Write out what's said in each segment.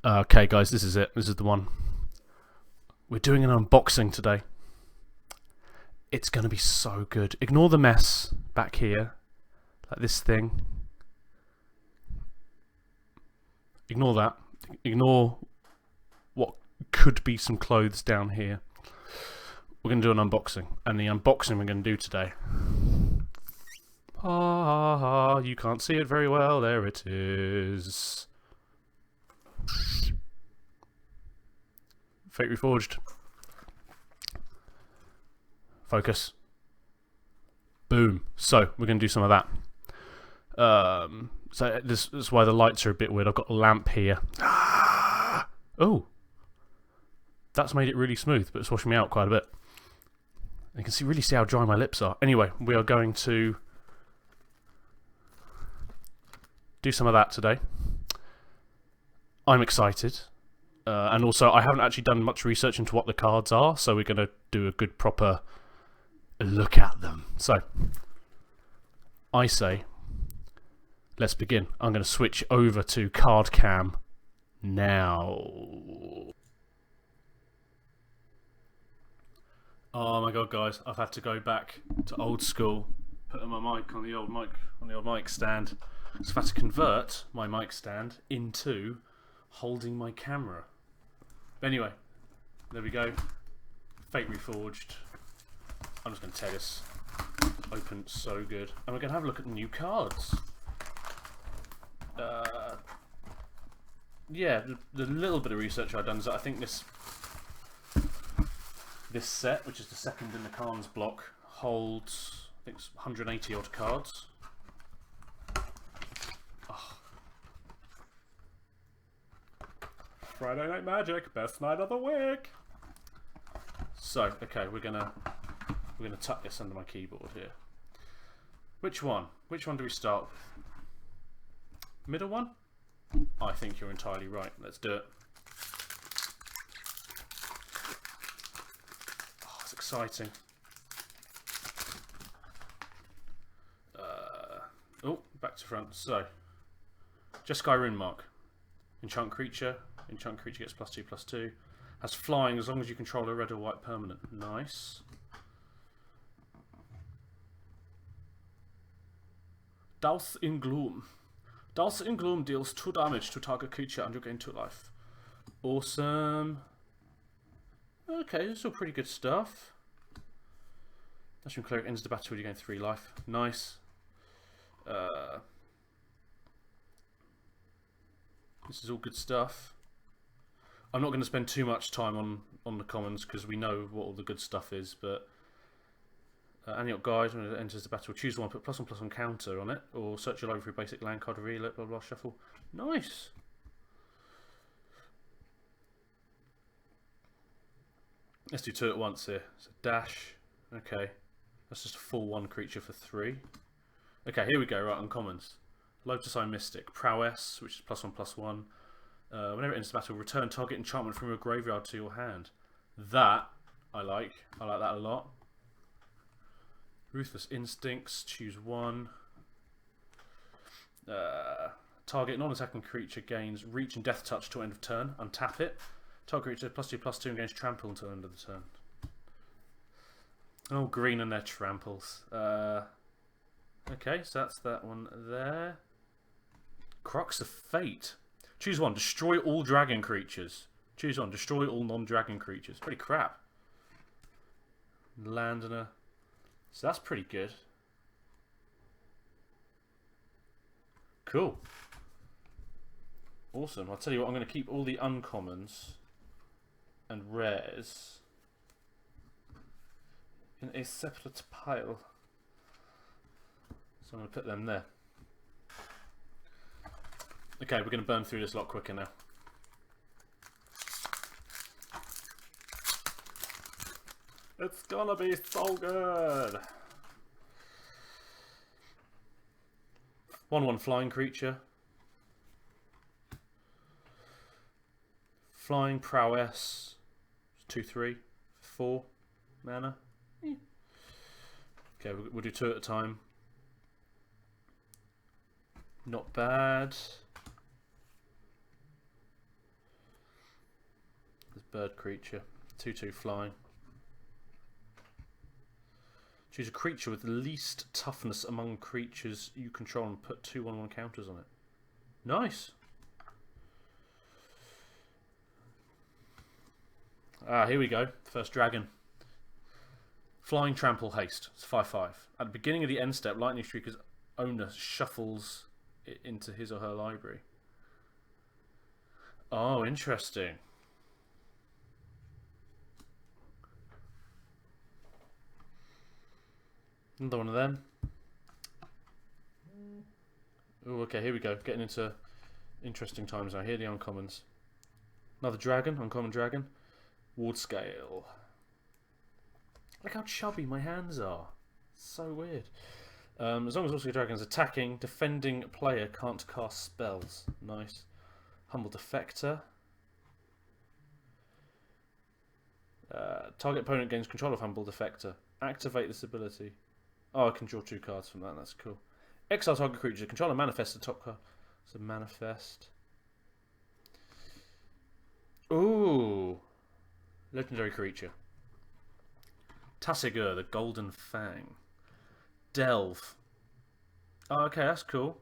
Okay, guys, this is it. This is the one. We're doing an unboxing today. It's going to be so good. Ignore the mess back here, like this thing. Ignore that. Ignore what could be some clothes down here. We're going to do an unboxing, and the unboxing we're going to do today. You can't see it very well. There it is. Fate Reforged. Focus. Boom. So we're going to do some of that. So this is why the lights are a bit weird. I've got a lamp here. Oh, that's made it really smooth, but it's washing me out quite a bit. You can really see how dry my lips are. Anyway, we are going to do some of that today. I'm excited. And also, I haven't actually done much research into what the cards are, so we're going to do a good proper look at them. So, I say, let's begin. I'm going to switch over to card cam now. Oh my god, guys, I've had to go back to old school, put my mic on the old mic stand. So I've had to convert my mic stand into holding my camera. Anyway, there we go. Fate Reforged. I'm just going to tear this open. So good. And we're going to have a look at the new cards. Yeah, the little bit of research I've done is that I think this set, which is the second in the Khans block, holds, I think it's 180 odd cards. Friday Night Magic, best night of the week. So, okay, we're gonna tuck this under my keyboard here. Which one? Which one do we start with? Middle one? I think you're entirely right. Let's do it. Oh, it's exciting. Oh, back to front. So, Jeskai Runemark. Enchant creature. Enchant creature gets +2/+2. Has flying as long as you control a red or white permanent. Nice. Douse in Gloom. Douse in Gloom deals 2 damage to target creature and you gain 2 life. Awesome. Okay, this is all pretty good stuff. National Cleric ends the battle when you gain 3 life. Nice. This is all good stuff. I'm not going to spend too much time on the commons because we know what all the good stuff is, but Aniok Guide, when it enters the battle, choose one, put +1/+1 counter on it, or search your library for a basic land card, reveal it, blah blah, shuffle. Nice! Let's do 2 at once here. So dash, okay. That's just a full 1 creature for 3. Okay, here we go, right, on commons. Lotus Eye Mystic, Prowess, which is +1/+1. Whenever it enters the battle, return target enchantment from your graveyard to your hand. That I like. I like that a lot. Ruthless Instincts, choose 1. Target non-attacking creature gains reach and death touch till end of turn. Untap it. Target creature +2/+2 and gains trample until end of the turn. Oh, green and their tramples. Okay, so that's that one there. Crux of Fate. Choose 1. Destroy all dragon creatures. Choose 1. Destroy all non-dragon creatures. Pretty crap. Land and a... So that's pretty good. Cool. Awesome. I'll tell you what, I'm going to keep all the uncommons and rares in a separate pile. So I'm going to put them there. Okay, we're going to burn through this a lot quicker now. It's gonna be so good! 1/1 flying creature. Flying Prowess. 2/3. 4 mana. Okay, we'll do 2 at a time. Not bad. Bird creature. 2/2 flying. Choose a creature with the least toughness among creatures you control and put 2/1/1 counters on it. Nice. Here we go. First dragon. Flying Trample Haste. It's 5/5. At the beginning of the end step, Lightning Streaker's owner shuffles it into his or her library. Oh, interesting. Another one of them. Oh, okay, here we go. Getting into interesting times now. Here are the uncommons. Another dragon, uncommon dragon. Ward Scale. Look how chubby my hands are. So weird. As long as also dragons attacking, defending player can't cast spells. Nice. Humble Defector. Target opponent gains control of Humble Defector. Activate this ability. Oh, I can draw 2 cards from that. That's cool. Exile target creature. Controller manifest the top card. So manifest. Ooh. Legendary creature. Tassigur, the Golden Fang. Delve. Oh, okay, that's cool.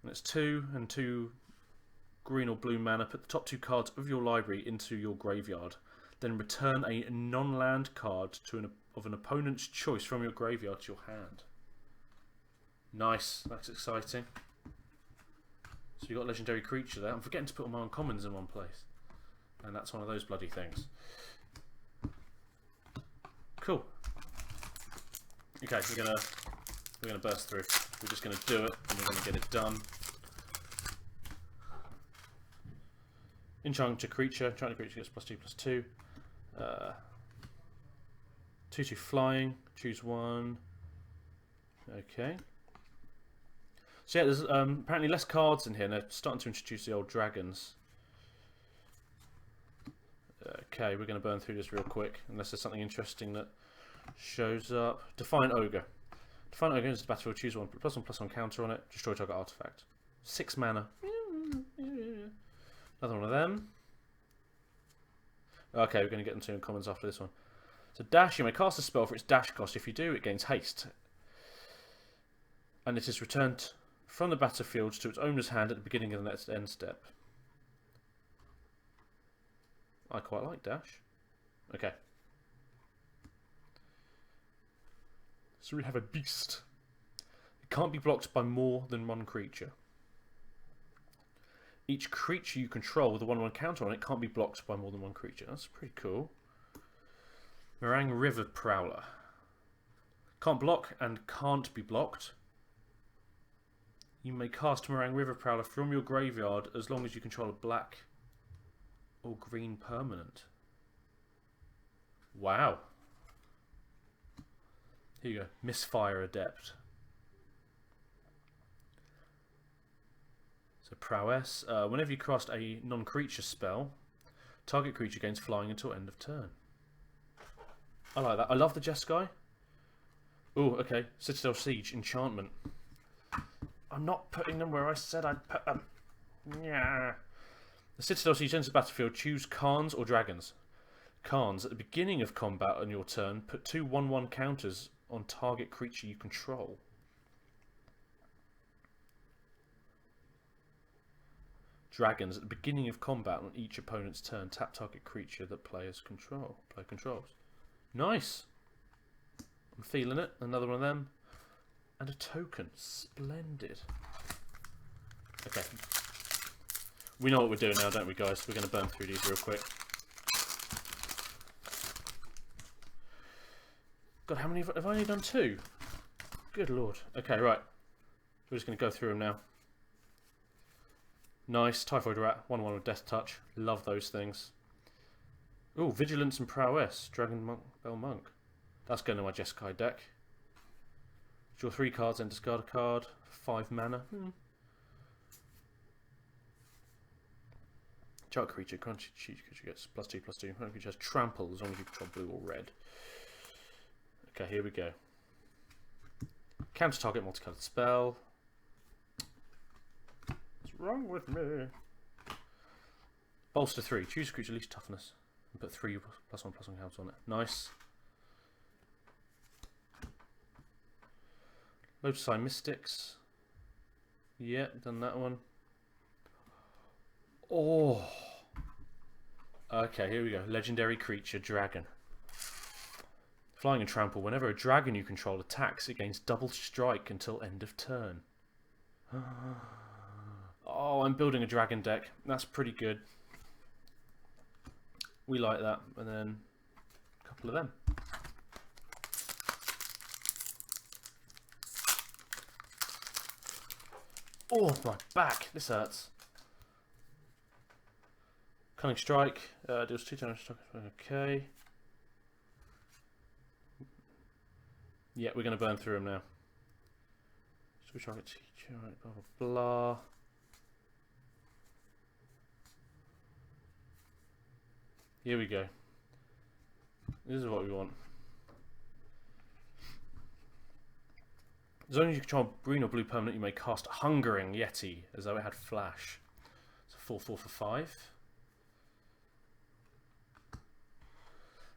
And it's 2 and 2 green or blue mana. Put the top 2 cards of your library into your graveyard. Then return a non-land card to of an opponent's choice from your graveyard to your hand. Nice, that's exciting. So you've got legendary creature there. I'm forgetting to put all my uncommons in one place. And that's one of those bloody things. Cool. Okay, we're gonna burst through. We're just gonna do it, and we're gonna get it done. Enchant creature. Enchanted creature gets +2/+2. 2/2 flying. Choose one. Okay. So yeah, there's apparently less cards in here, and they're starting to introduce the old dragons. Okay, we're going to burn through this real quick, unless there's something interesting that shows up. Defiant Ogre. Defiant Ogre enters the battlefield, choose one, put +1/+1 counter on it, destroy target artifact. 6 mana. Another one of them. Okay, we're going to get into uncommons after this one. So dash, you may cast a spell for its dash cost. If you do, it gains haste. And it is returned from the battlefield to its owner's hand at the beginning of the next end step. I quite like dash. Okay. So we have a beast. It can't be blocked by more than one creature. Each creature you control with a 1/1 counter on it can't be blocked by more than one creature. That's pretty cool. Meringue River Prowler. Can't block and can't be blocked. You may cast Meringue River Prowler from your graveyard as long as you control a black or green permanent. Wow. Here you go. Misfire Adept. So prowess. Whenever you cast a non-creature spell, target creature gains flying until end of turn. I like that. I love the Jeskai. Oh, okay. Citadel Siege. Enchantment. I'm not putting them where I said I'd put them. Yeah. The Citadel Siege enters the battlefield. Choose Khans or Dragons. Khans. At the beginning of combat on your turn, put 2 1/1 counters on target creature you control. Dragons. At the beginning of combat on each opponent's turn, tap target creature that player controls. Nice. I'm feeling it. Another one of them. And a token. Splendid. Okay. We know what we're doing now, don't we, guys? We're going to burn through these real quick. God, how many have I only done 2? Good lord. Okay, right. We're just going to go through them now. Nice. Typhoid Rat. 1/1 with Death Touch. Love those things. Ooh, Vigilance and Prowess. Dragon Monk, Bell Monk. That's going to my Jeskai deck. Draw 3 cards and discard a card. 5 mana. Chart creature. Crunchy creature gets +2/+2. Creature has trample as long as you control blue or red. Okay, here we go. Counter target multicolored spell. What's wrong with me? Bolster 3. Choose a creature least toughness. And put 3 +1/+1 counters on it. Nice. Lotus Eye Mystics. Yeah, done that one. Oh. Okay, here we go. Legendary creature, dragon. Flying and trample. Whenever a dragon you control attacks, it gains double strike until end of turn. Oh, I'm building a dragon deck. That's pretty good. We like that. And then a couple of them. Oh, my back. This hurts. Cunning Strike. Deals 2 damage. Okay. Yeah, we're going to burn through them now. Switch target teacher. Right, blah, blah, blah. Here we go. This is what we want. As long as you control green or blue permanent, you may cast Hungering Yeti as though it had flash. It's a 4/4 for 5.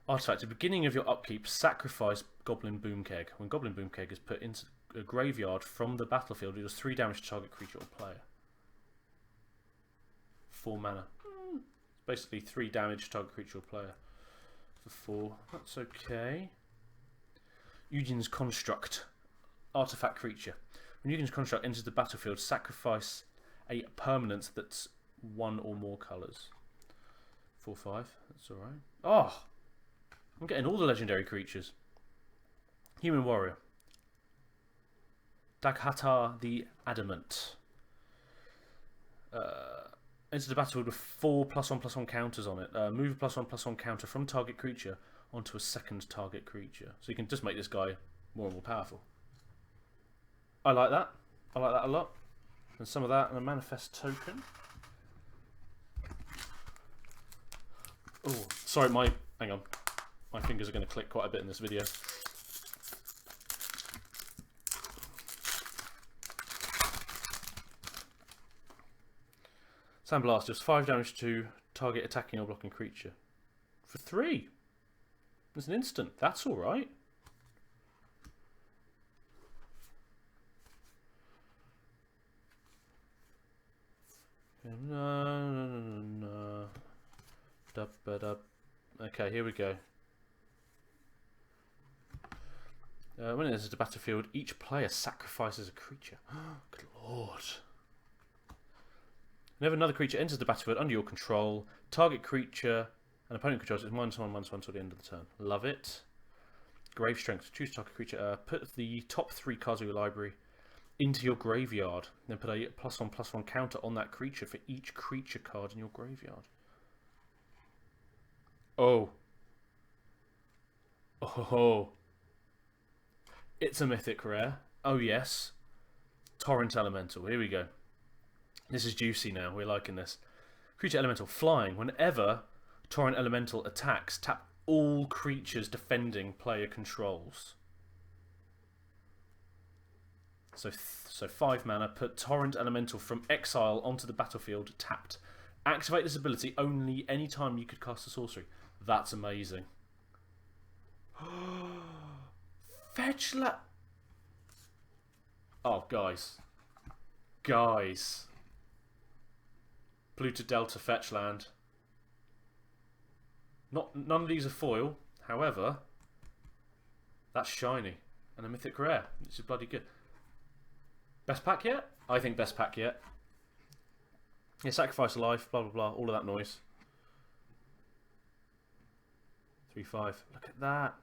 Artifact. At the beginning of your upkeep, sacrifice Goblin Boomkeg. When Goblin Boomkeg is put into a graveyard from the battlefield, it does 3 damage to target creature or player. 4 mana. It's basically 3 damage to target creature or player. For 4. That's okay. Eugen's Construct. Artifact creature. When Eugen's Construct enters the battlefield, sacrifice a permanent that's 1 or more colours. 4/5. That's alright. Oh! I'm getting all the legendary creatures. Human Warrior. Daghatar the Adamant. Enters the battlefield with 4 +1/+1 counters on it. Move a +1/+1 counter from target creature onto a second target creature. So you can just make this guy more and more powerful. I like that. I like that a lot. And some of that and a manifest token. Oh, sorry, hang on. My fingers are going to click quite a bit in this video. Sandblast does 5 damage to target attacking or blocking creature. For 3. It's an instant. That's alright. No. Okay, here we go. When it enters the battlefield, each player sacrifices a creature. Good lord. Whenever another creature enters the battlefield under your control, target creature and opponent controls is -1/-1 till the end of the turn. Love it. Grave Strength. Choose target creature. Put the top 3 cards of your library into your graveyard. Then put a +1/+1 counter on that creature for each creature card in your graveyard. Oh. Oh. It's a mythic rare. Oh yes. Torrent Elemental. Here we go. This is juicy now. We're liking this. Creature Elemental. Flying. Whenever Torrent Elemental attacks, tap all creatures defending player controls. So 5 mana. Put Torrent Elemental from exile onto the battlefield tapped. Activate this ability only anytime you could cast a sorcery. That's amazing. Fetch la... Oh, guys. Guys. Blue to Delta fetch land. None of these are foil. However, that's shiny. And a mythic rare. Which is bloody good. Best pack yet? I think best pack yet. Yeah, sacrifice a life, blah, blah, blah. All of that noise. 3/5. Look at that.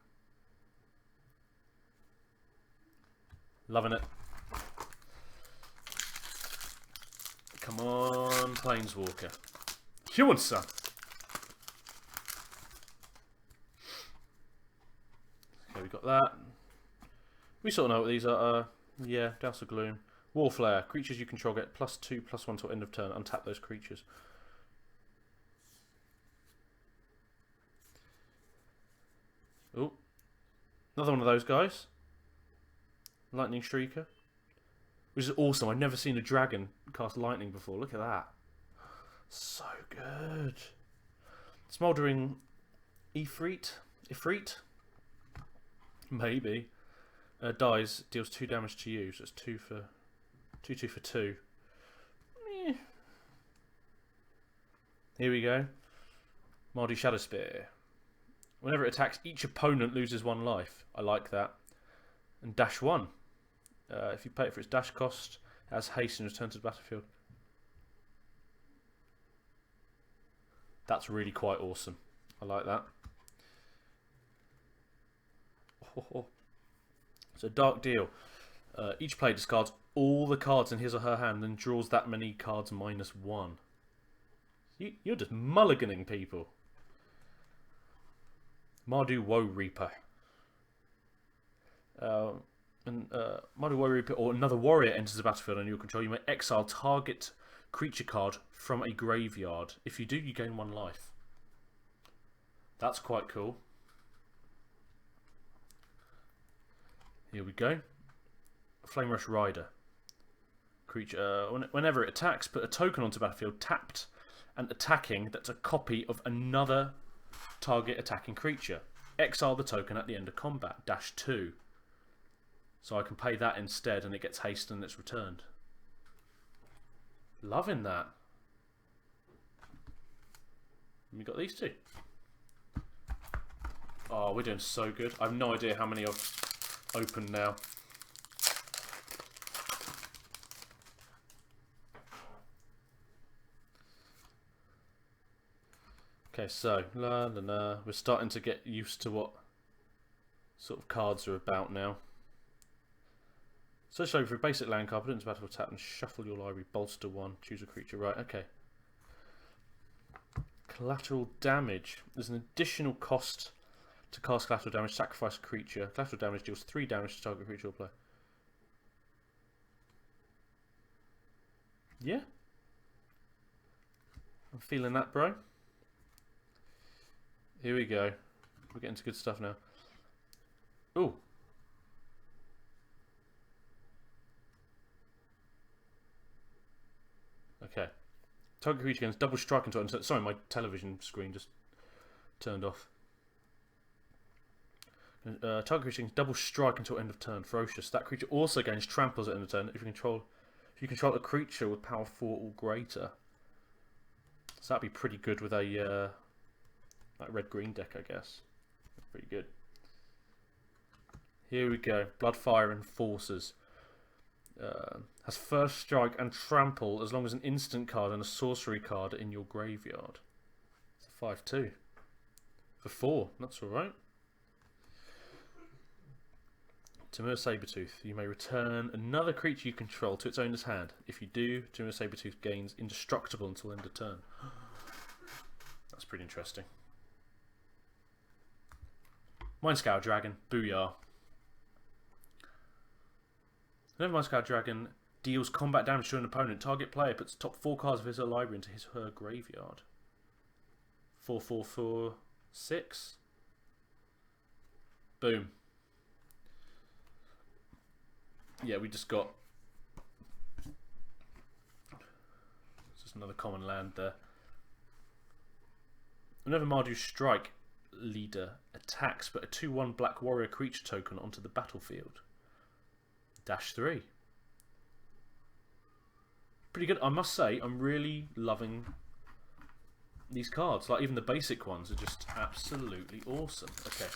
Loving it. Come on, Planeswalker. Human son. Okay, we got that. We sort of know what these are. Yeah, Douse of Gloom. Warflare. Creatures you control get +2/+1 till end of turn. Untap those creatures. Oh, another one of those guys. Lightning Shrieker. Which is awesome. I've never seen a dragon cast lightning before. Look at that. So good. Smouldering Ifrit? Maybe. Dies, deals 2 damage to you, so it's 2 for 2. Eh. Here we go. Mardu Shadow Spear. Whenever it attacks, each opponent loses 1 life. I like that. And dash 1. If you pay it for its dash cost, it has haste and return to the battlefield. That's really quite awesome. I like that. So Dark Deal. Each player discards all the cards in his or her hand and draws that many cards -1. You're just mulliganing people. Mardu Woe Reaper. Mardu Woe Reaper or another warrior enters the battlefield under your control. You may exile target creature card from a graveyard. If you do, you gain 1 life. That's quite cool. Here we go. Flame Rush Rider. Creature. Whenever it attacks, put a token onto the battlefield tapped and attacking that's a copy of another target attacking creature. Exile the token at the end of combat. Dash 2. So I can pay that instead and it gets haste and it's returned. Loving that. And we got these 2. Oh, we're doing so good. I have no idea how many I've opened now. Okay, so we're starting to get used to what sort of cards are about now. Search over a basic land card, put it into battle tap and shuffle your library, bolster 1, choose a creature. Right, okay. Collateral damage. There's an additional cost to cast collateral damage, sacrifice a creature. Collateral damage deals 3 damage to target creature or player. Yeah. I'm feeling that, bro. Here we go. We're getting to good stuff now. Ooh. Okay. Target creature gains double strike until end. Sorry, my television screen just turned off. Target creature gains double strike until end of turn. Ferocious. That creature also gains tramples at end of turn if you control a creature with power 4 or greater. So that'd be pretty good with a like red-green deck, I guess. Pretty good. Here we go. Bloodfire Enforcers. Has first strike and trample as long as an instant card and a sorcery card in your graveyard. It's a 5/2. For 4, that's alright. Timur Sabertooth. You may return another creature you control to its owner's hand. If you do, Timur Sabertooth gains indestructible until end of turn. That's pretty interesting. Mindscour Dragon. Booyah. Whenever Mindscour Dragon deals combat damage to an opponent, target player puts the top 4 cards of his or her library into his or her graveyard. 4/4/4/6. Boom. Yeah, we just got just another common land there. Whenever Mardu Strike Leader attacks, put a 2/1 Black Warrior creature token onto the battlefield. Dash 3. Pretty good. I must say, I'm really loving these cards. Like, even the basic ones are just absolutely awesome. Okay.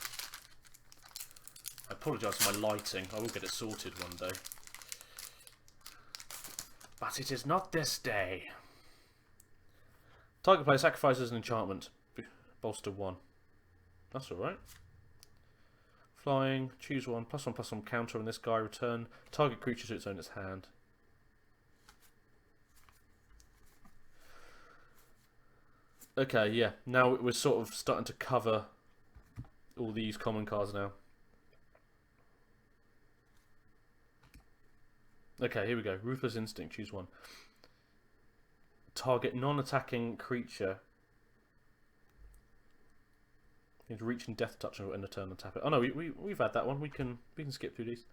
I apologise for my lighting. I will get it sorted one day. But it is not this day. Target player sacrifices an enchantment. Bolster 1. That's alright. Flying, choose 1, +1/+1 counter on this guy, return target creature to its owner's hand. Okay, yeah, now we're sort of starting to cover all these common cards now. Okay, here we go. Ruthless Instinct, choose 1. Target non-attacking creature. You can reach and death touch and end a turn and tap it. Oh no, we've had that one. We can skip through these.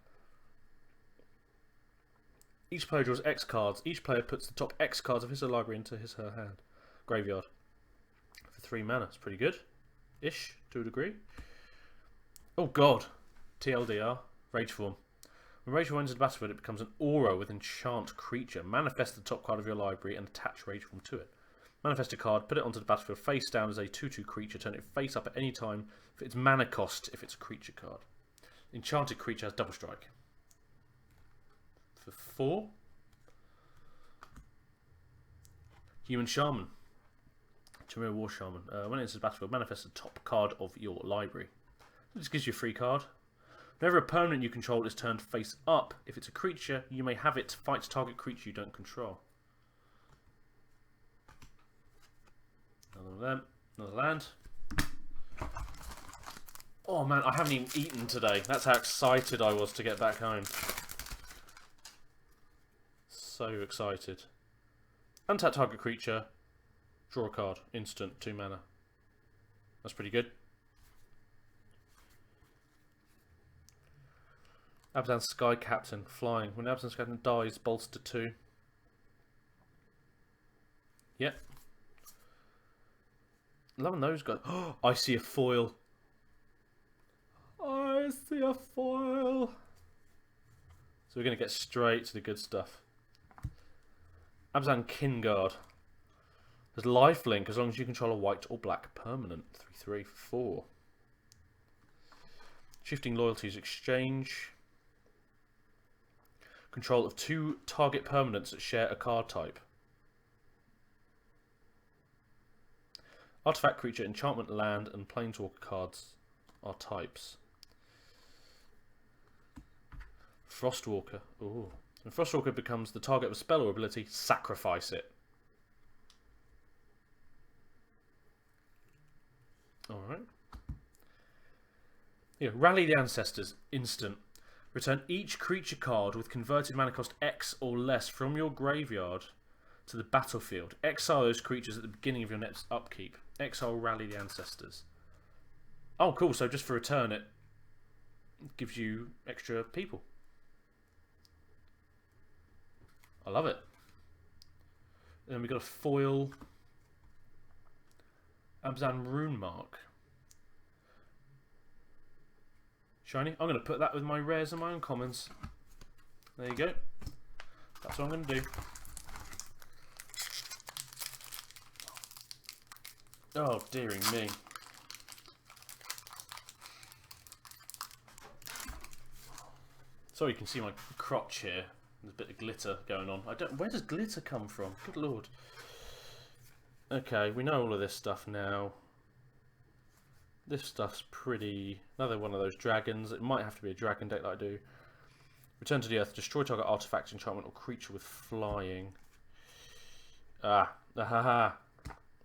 Each player draws X cards. Each player puts the top X cards of his or her library into his or her hand. Graveyard. 3 mana. It's pretty good. Ish, to a degree. Oh god. TLDR. Rage Form. When Rage Form enters the battlefield, it becomes an aura with enchant creature. Manifest the top card of your library and attach Rage Form to it. Manifest a card, put it onto the battlefield face down as a 2/2 creature. Turn it face up at any time for its mana cost if it's a creature card. Enchanted creature has double strike. For 4. Human Shaman. Chimera War Shaman. When it enters the battlefield, manifest the top card of your library. This gives you a free card. Whenever a permanent you control is turned face up, if it's a creature, you may have it fight target creature you don't control. Another of them. Another land. Oh man, I haven't even eaten today. That's how excited I was to get back home. So excited. Untap target creature. Draw a card. Instant. 2 mana. That's pretty good. Abaddon Sky Captain. Flying. When Abaddon Sky Captain dies, bolster 2. Yep. Loving those guys. Oh, I see a foil. I see a foil. So we're going to get straight to the good stuff. Abzan Kingard. There's lifelink as long as you control a white or black permanent. 3/3 for 4. Shifting Loyalties Exchange. Control of 2 target permanents that share a card type. Artifact, creature, enchantment, land, and planeswalker cards are types. Frostwalker. Ooh. When Frostwalker becomes the target of a spell or ability, sacrifice it. Alright. Yeah, Rally the Ancestors. Instant. Return each creature card with converted mana cost X or less from your graveyard to the battlefield. Exile those creatures at the beginning of your next upkeep. Exile Rally the Ancestors. Oh, cool. So just for a turn, it gives you extra people. I love it. And then we've got a foil Abzan Rune Mark. Shiny. I'm going to put that with my rares and my uncommons. There you go. That's what I'm going to do. Oh, dearing me. Sorry, you can see my crotch here. There's a bit of glitter going on. Where does glitter come from? Good lord. Okay, we know all of this stuff now. This stuff's pretty... Another one of those dragons. It might have to be a dragon deck that I do. Return to the earth. Destroy target artifact, enchantment, or creature with flying.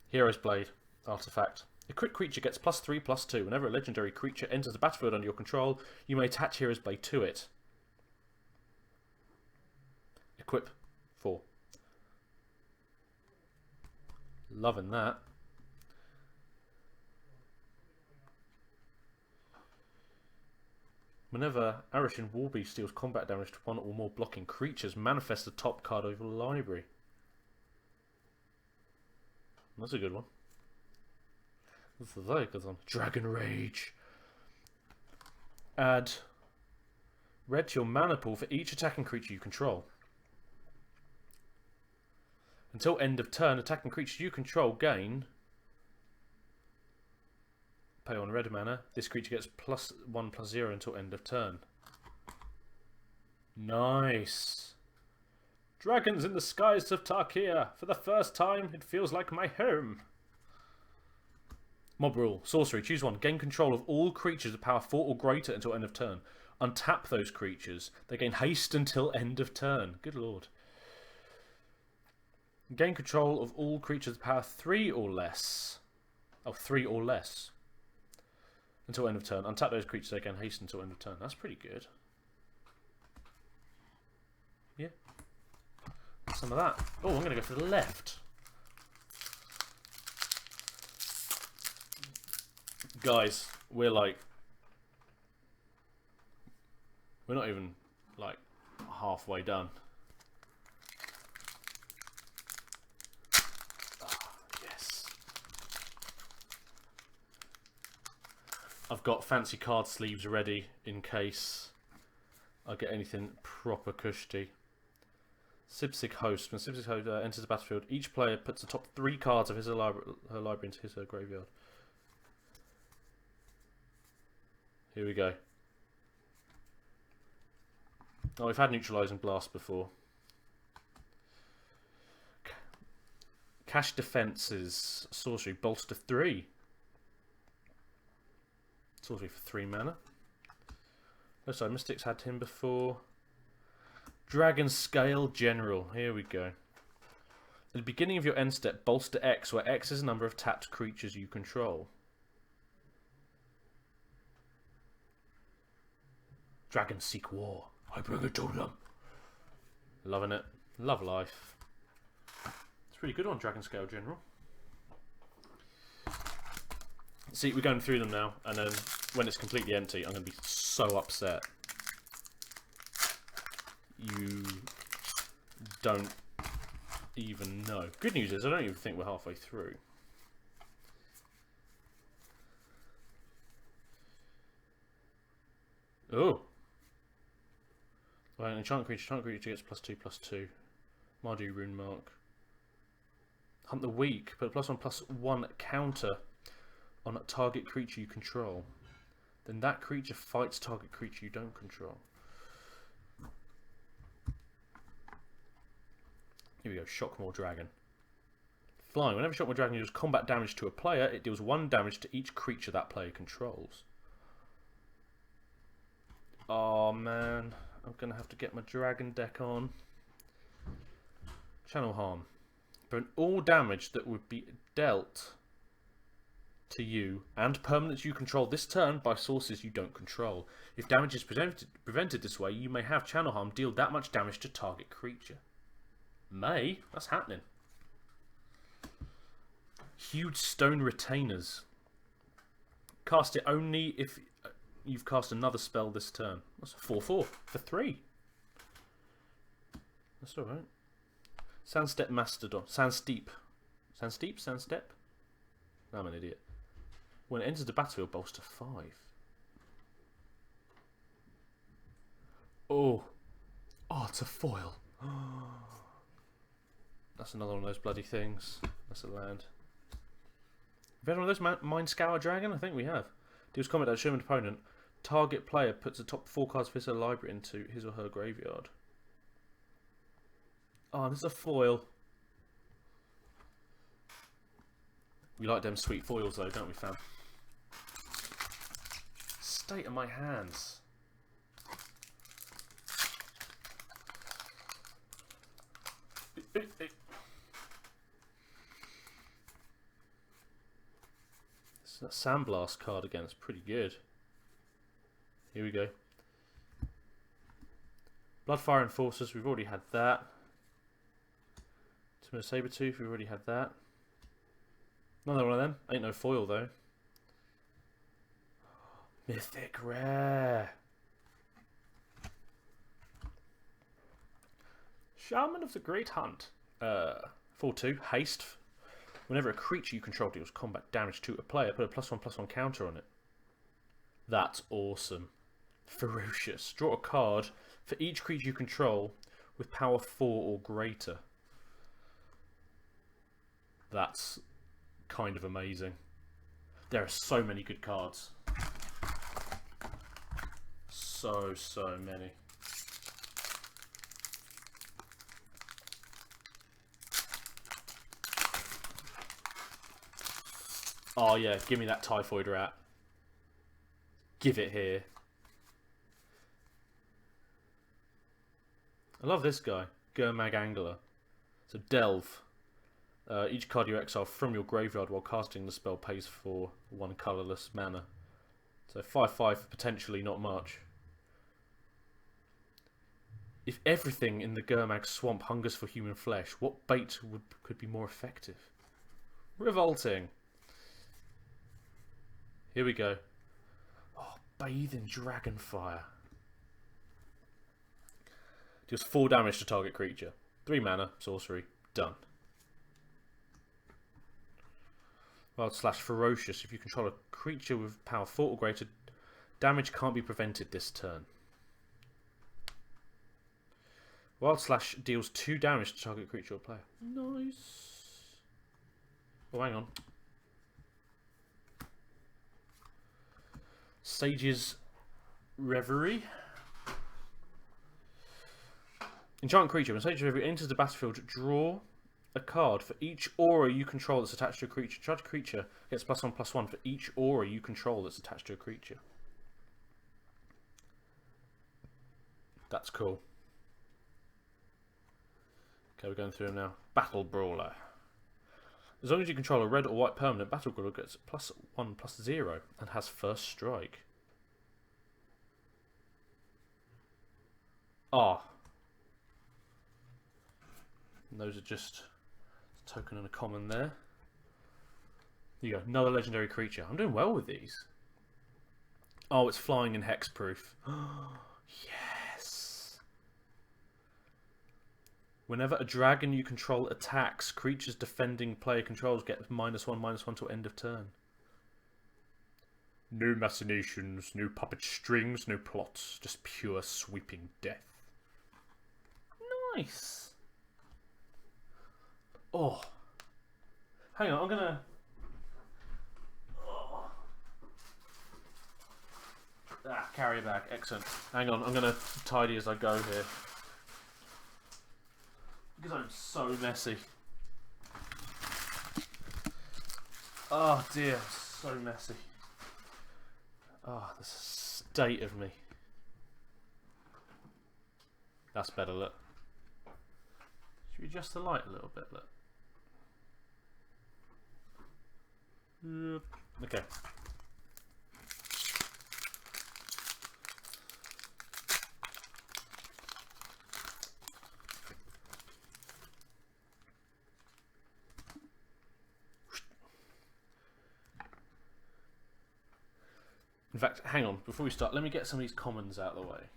Hero's Blade. Artifact. A crit creature gets +3/+2. Whenever a legendary creature enters the battlefield under your control, you may attach Hero's Blade to it. Equip 4. Loving that. Whenever Arishin Warbeast deals combat damage to one or more blocking creatures, manifest the top card of your library. That's a good one. That's a very good one. Dragon Rage. Add red to your mana pool for each attacking creature you control. Until end of turn, attacking creatures you control gain... Pay 1 red mana. This creature gets +1/+0 until end of turn. Nice. Dragons in the skies of Tarkia. For the first time, it feels like my home. Mob rule. Sorcery. Choose one. Gain control of all creatures of power 4 or greater until end of turn. Untap those creatures. They gain haste until end of turn. Good lord. Gain control of all creatures of power 3 or less. Oh, 3 or less. Until end of turn. Untap those creatures, they gain haste until end of turn. That's pretty good. Yeah. Some of that. Oh, I'm going to go to the left. Guys, we're like... We're not even, like, halfway done. Oh, yes. I've got fancy card sleeves ready in case I get anything proper cushy. Sibsig host. When Sibsig host enters the battlefield, each player puts the top 3 cards of his or her library into his or her graveyard. Here we go. Oh, we've had Neutralizing Blast before. Cash Defenses. Sorcery. Bolster 3. Sorcery for 3 mana. Oh, sorry, Mystics had him before. Dragon Scale General. Here we go. At the beginning of your end step, bolster X, where X is the number of tapped creatures you control. Dragons seek war. I bring it to them. Loving it. Love life. It's pretty good on Dragon Scale General. See, we're going through them now, and then when it's completely empty, I'm going to be so upset. You don't even know. Good news is, I don't even think we're halfway through. Oh! Well, an enchant creature gets +2/+2. Mardu Rune Mark. Hunt the Weak. Put a +1/+1 counter on a target creature you control. Then that creature fights target creature you don't control. Here we go, Shockmaw Dragon. Flying. Whenever Shockmaw Dragon deals combat damage to a player, it deals 1 damage to each creature that player controls. Oh man, I'm going to have to get my dragon deck on. Channel Harm. Prevent all damage that would be dealt to you and permanents you control this turn by sources you don't control. If damage is prevented this way, you may have Channel Harm deal that much damage to target creature. May? That's happening. Huge Stone Retainers. Cast it only if you've cast another spell this turn. That's a 4/4 for 3. That's alright. Sandstep Mastodon. Sandsteep. Sandstep? I'm an idiot. When it enters the battlefield, bolster 5. Oh. Oh, it's a foil. That's another one of those bloody things. That's a land. Have we had one of those Mind Scour Dragon? I think we have. Deals combat to a Sherman opponent. Target player puts the top 4 cards of his or her library into his or her graveyard. Oh, this is a foil. We like them sweet foils though, don't we, fam? State of my hands. That Sandblast card again is pretty good. Here we go. Bloodfire Enforcers, we've already had that. Timur Sabertooth, we've already had that. Another one of them. Ain't no foil though. Mythic Rare. Shaman of the Great Hunt. 4/2, haste. Whenever a creature you control deals combat damage to a player, put a +1/+1 counter on it. That's awesome. Ferocious. Draw a card for each creature you control with power 4 or greater. That's kind of amazing. There are so many good cards. So many. Oh yeah, give me that Typhoid Rat. Give it here. I love this guy, Gurmag Angler. So Delve. Each card you exile from your graveyard while casting the spell pays for 1 colourless mana. So 5/5, potentially not much. If everything in the Gurmag swamp hungers for human flesh, what bait could be more effective? Revolting. Here we go. Oh, Bathe in Dragonfire. Deals 4 damage to target creature. 3 mana, sorcery, done. Wild/ferocious. If you control a creature with power 4 or greater, damage can't be prevented this turn. Wild/ deals 2 damage to target creature or player. Nice. Oh, hang on. Sage's Reverie. Enchant creature. When Sage's Reverie enters the battlefield, draw a card for each aura you control that's attached to a creature. Charge creature gets +1/+1 for each aura you control that's attached to a creature. That's cool. Okay, we're going through them now. Battle Brawler. As long as you control a red or white permanent, Battle Brawler gets +1/+0 and has first strike. Ah. And those are just a token and a common there. There you go, another legendary creature. I'm doing well with these. Oh, it's flying and hexproof. Yes. Whenever a dragon you control attacks, creatures defending player controls get -1/-1 till end of turn. No machinations, no puppet strings, no plots, just pure sweeping death. Nice. Oh. Hang on, I'm gonna... Oh. Ah, carry bag, excellent. Hang on, I'm gonna tidy as I go here. Because I'm so messy. Oh dear, so messy. Oh, the state of me. That's better, look. Should we adjust the light a little bit, look? Okay. In fact, hang on, before we start, let me get some of these commons out of the way.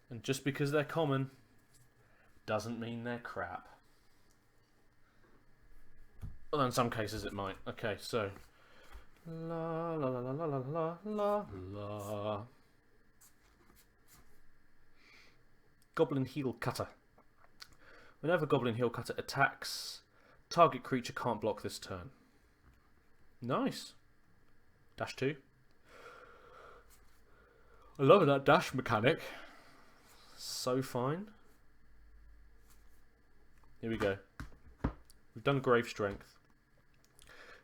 And just because they're common doesn't mean they're crap. Although in some cases it might. Okay, so la la la la la la la la. Goblin Heel Cutter. Whenever Goblin Heel Cutter attacks, target creature can't block this turn. Nice. -2. I love that dash mechanic. So fine. Here we go. We've done Grave Strength.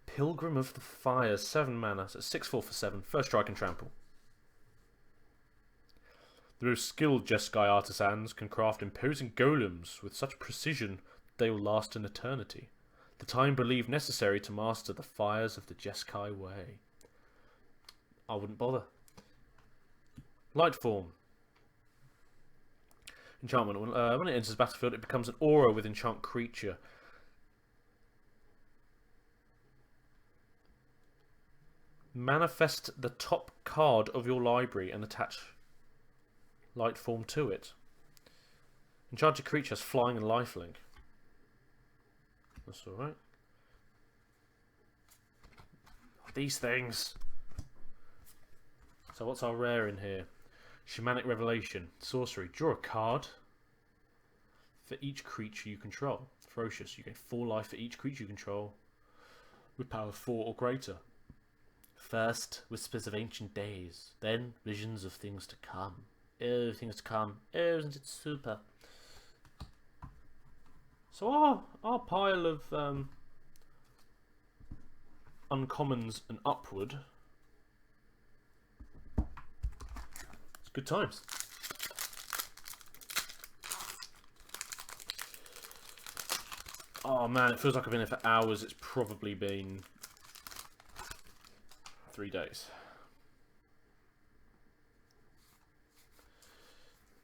Pilgrim of the Fire, 7 mana, so 6/4 for 7. First strike and trample. The most skilled Jeskai artisans can craft imposing golems with such precision they will last an eternity. The time believed necessary to master the fires of the Jeskai way. I wouldn't bother. Light Form. Enchantment. When it enters the battlefield, it becomes an aura with enchant creature. Manifest the top card of your library and attach Light Form to it. Enchanted creature has flying and lifelink. That's alright. These things. So what's our rare in here? Shamanic Revelation. Sorcery. Draw a card for each creature you control. Ferocious. You gain 4 life for each creature you control with power 4 or greater. First, whispers of ancient days. Then, visions of things to come. Oh, things to come. Oh, isn't it super? So our pile of uncommons and upward. It's good times. Oh man, it feels like I've been here for hours. It's probably been 3 days.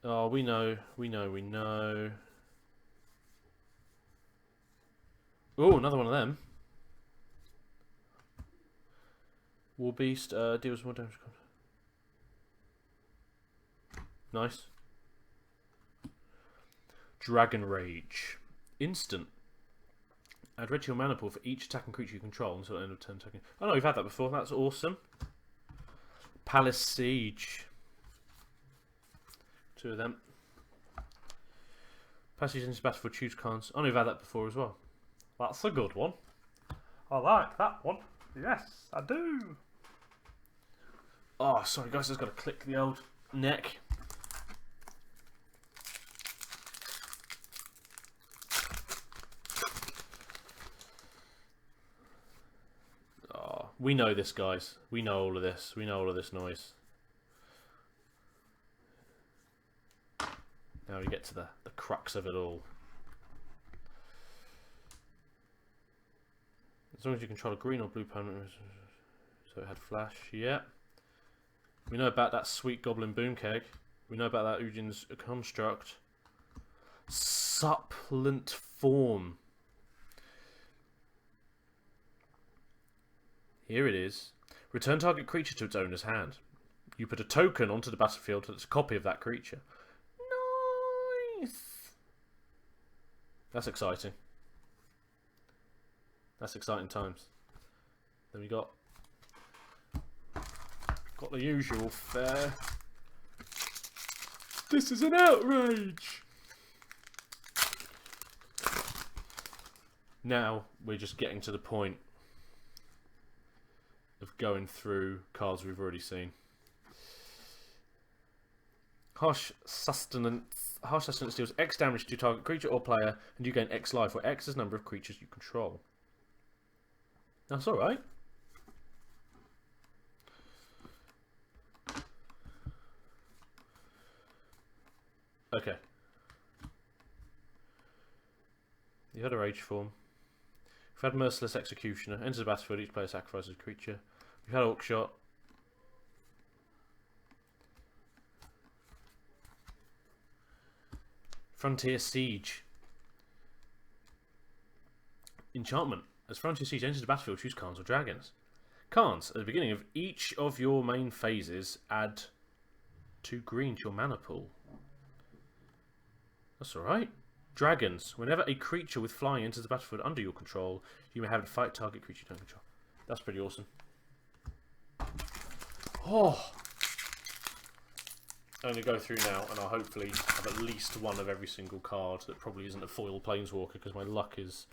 Oh, we know. Oh, another one of them. War Beast deals more damage. Nice. Dragon Rage. Instant. Add red to your mana pool for each attacking creature you control until the end of turn attacking. Oh no, we've had that before. That's awesome. Palace Siege. 2 of them. Passage into battle for choose cards. Oh no, we've had that before as well. That's a good one. I like that one. Yes, I do. Oh, sorry guys, I've got to click the old neck. Oh, we know this, guys. We know all of this. We know all of this noise. Now we get to the crux of it all. As long as you control a green or blue opponent. So it had flash, yeah. We know about that sweet goblin boom keg. We know about that Ujin's construct. Supplant form. Here it is. Return target creature to its owner's hand. You put a token onto the battlefield that's a copy of that creature. Nice. That's exciting. That's exciting times. Then we got the usual fare. This is an outrage. Now we're just getting to the point of going through cards we've already seen. Harsh Sustenance. Harsh Sustenance deals X damage to target creature or player, and you gain X life, where X is the number of creatures you control. That's alright. Okay. You had a rage form. We've had Merciless Executioner. Enters the battlefield, each player sacrifices a creature. We've had Orc Shot. Frontier Siege. Enchantment. As Frontier Siege enters the battlefield, choose Khans or Dragons. Khans, at the beginning of each of your main phases, add 2 green to your mana pool. That's alright. Dragons. Whenever a creature with flying enters the battlefield under your control, you may have it fight target creature you don't control. That's pretty awesome. Oh! I'm going to go through now, and I'll hopefully have at least one of every single card that probably isn't a foil Planeswalker, because my luck is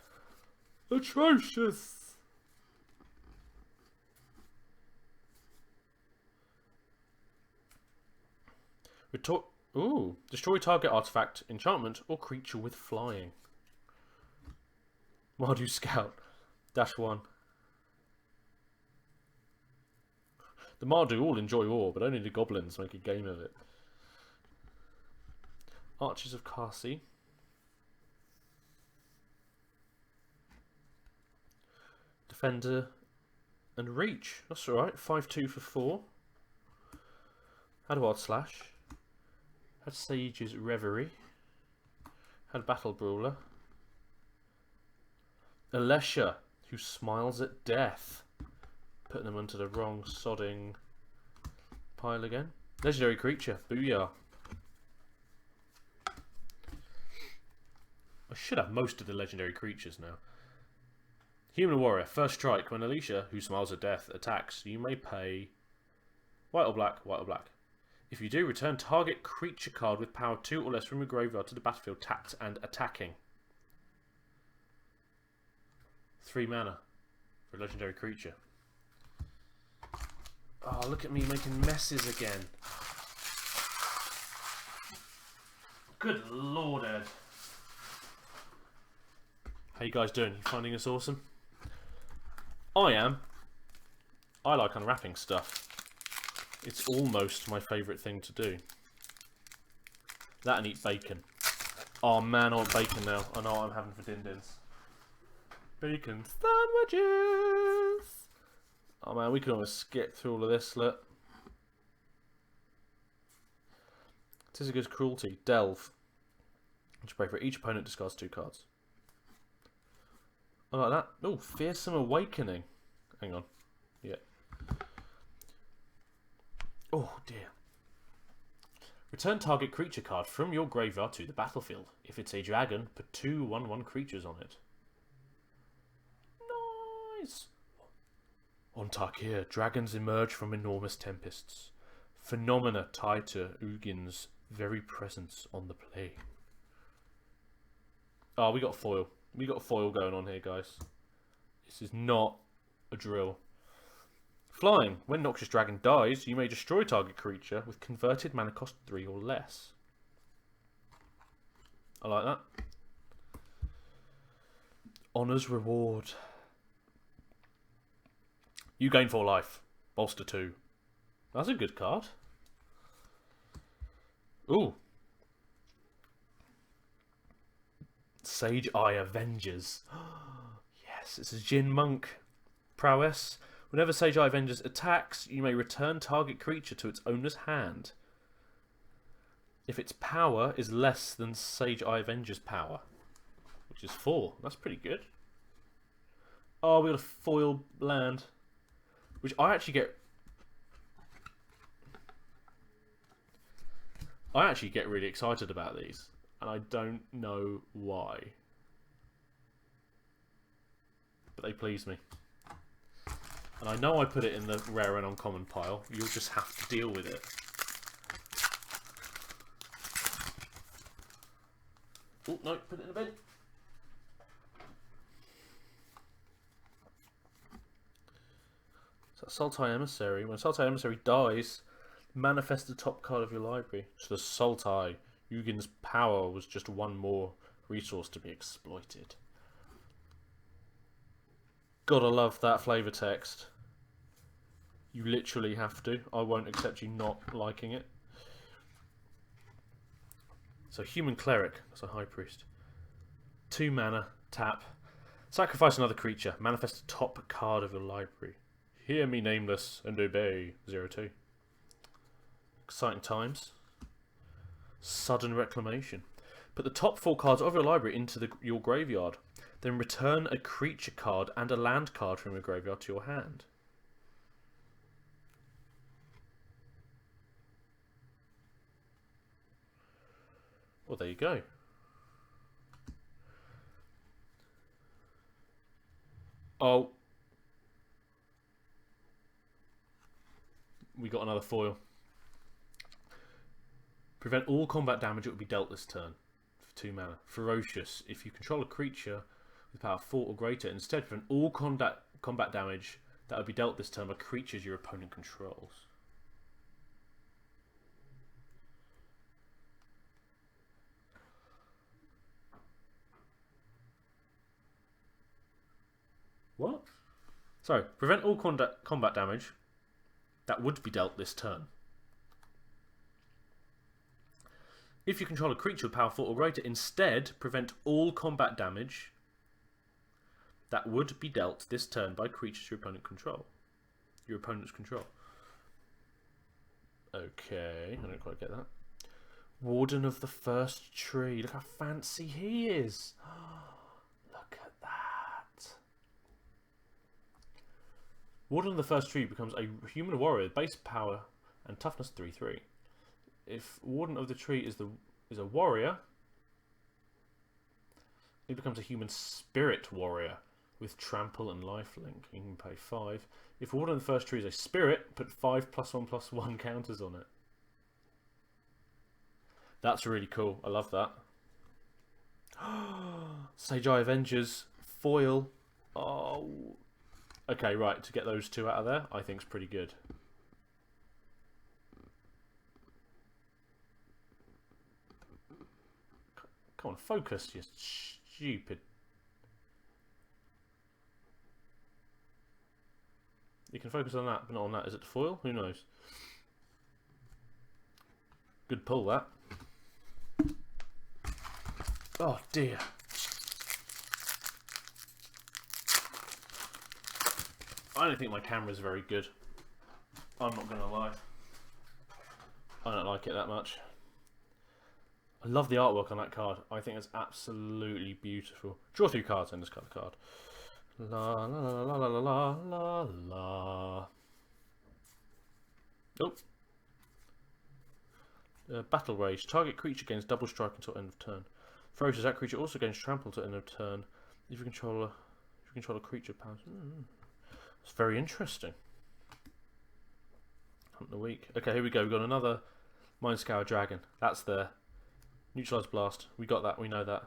atrocious. Ooh, destroy target artifact, enchantment, or creature with flying. Mardu Scout. -1. The Mardu all enjoy war, but only the goblins make a game of it. Archers of Kasi. Defender and Reach. That's alright. 5/2 for 4. Had a Wild Slash. Had Sage's Reverie. Had Battle Brawler. Alesha, who smiles at death. Putting them onto the wrong sodding pile again. Legendary creature. Booyah. I should have most of the legendary creatures now. Human Warrior. First strike. When Alicia, who smiles at death, attacks, you may pay white or black, white or black. If you do, return target creature card with power 2 or less from your graveyard to the battlefield, tapped and attacking. 3 mana for a legendary creature. Oh, look at me making messes again. Good lord, Ed. How you guys doing? You finding us awesome? I am. I like unwrapping stuff. It's almost my favourite thing to do. That and eat bacon. Oh man, I want bacon now. I know what I'm having for din-dins. Bacon sandwiches! Oh man, we can almost skip through all of this, look. Tizzica's Cruelty. Delve. Which break for each opponent discards 2 cards. I like that. Oh, Fearsome Awakening. Hang on. Yeah. Oh dear. Return target creature card from your graveyard to the battlefield. If it's a dragon, put 2/1/1 creatures on it. Nice. On Tarkir, dragons emerge from enormous tempests. Phenomena tied to Ugin's very presence on the plane. Oh, we got foil. We got a foil going on here, guys. This is not a drill. Flying. When Noxious Dragon dies, you may destroy target creature with converted mana cost 3 or less. I like that. Honour's Reward. You gain 4 life. Bolster 2. That's a good card. Ooh. Sage Eye Avengers. Yes, it's a Jin Monk. Prowess. Whenever Sage Eye Avengers attacks, you may return target creature to its owner's hand if its power is less than Sage Eye Avengers' power, which is 4. That's pretty good. Oh, we got a foil land, which I actually get really excited about these, and I don't know why, but they please me. And I know I put it in the rare and uncommon pile. You'll just have to deal with it. Oh, no, put it in the bin. So Sultai Emissary. When Sultai Emissary dies, manifest the top card of your library. So the Sultai, Yugin's power was just one more resource to be exploited. Gotta love that flavor text. You literally have to. I won't accept you not liking it. So Human Cleric, that's a High Priest. 2 mana, tap. Sacrifice another creature. Manifest the top card of your library. Hear me nameless and obey. 0/2. Exciting times. Sudden Reclamation. Put the top 4 cards of your library into your graveyard. Then return a creature card and a land card from your graveyard to your hand. Well, there you go. Oh. We got another foil. Prevent all combat damage that would be dealt this turn. For 2 mana. Ferocious. If you control a creature with power 4 or greater, instead prevent all combat damage that would be dealt this turn by creatures your opponent controls. What? Sorry, prevent all combat damage that would be dealt this turn. If you control a creature with power 4 or greater, instead prevent all combat damage that would be dealt this turn by creatures your opponent's control. Okay, I don't quite get that. Warden of the First Tree. Look how fancy he is. Look at that. Warden of the First Tree becomes a human warrior, base power and toughness 3/3. If Warden of the Tree is a warrior, he becomes a human spirit warrior with trample and lifelink. You can pay 5. If Warden of the First Tree is a spirit, put 5 +1/+1 counters on it. That's really cool. I love that. Sage Eye Avengers foil. Oh. Okay, right. To get those 2 out of there, I think is pretty good. Come on, focus, you stupid. You can focus on that, but not on that. Is it the foil? Who knows? Good pull, that. Oh, dear. I don't think my camera's very good. I'm not going to lie. I don't like it that much. I love the artwork on that card. I think it's absolutely beautiful. Draw 3 cards and discard a card. La la la la la la la la. Oh. Battle Rage. Target creature gains double strike until end of turn. Ferocious. That creature also gains trample until end of turn. If you control You control a creature powers. It's very interesting. Hunt the weak. Okay, here we go. We've got another Mind Scour Dragon. That's there. Neutralize Blast. We got that. We know that.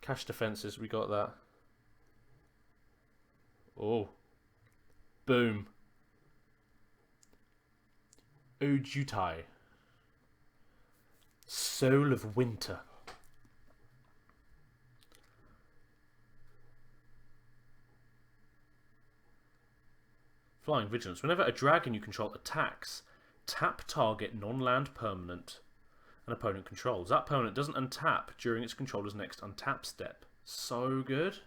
Cash Defenses. We got that. Oh. Boom. Ojutai. Soul of Winter. Flying Vigilance. Whenever a dragon you control attacks, tap target non-land permanent an opponent controls. That permanent doesn't untap during its controller's next untap step. So good.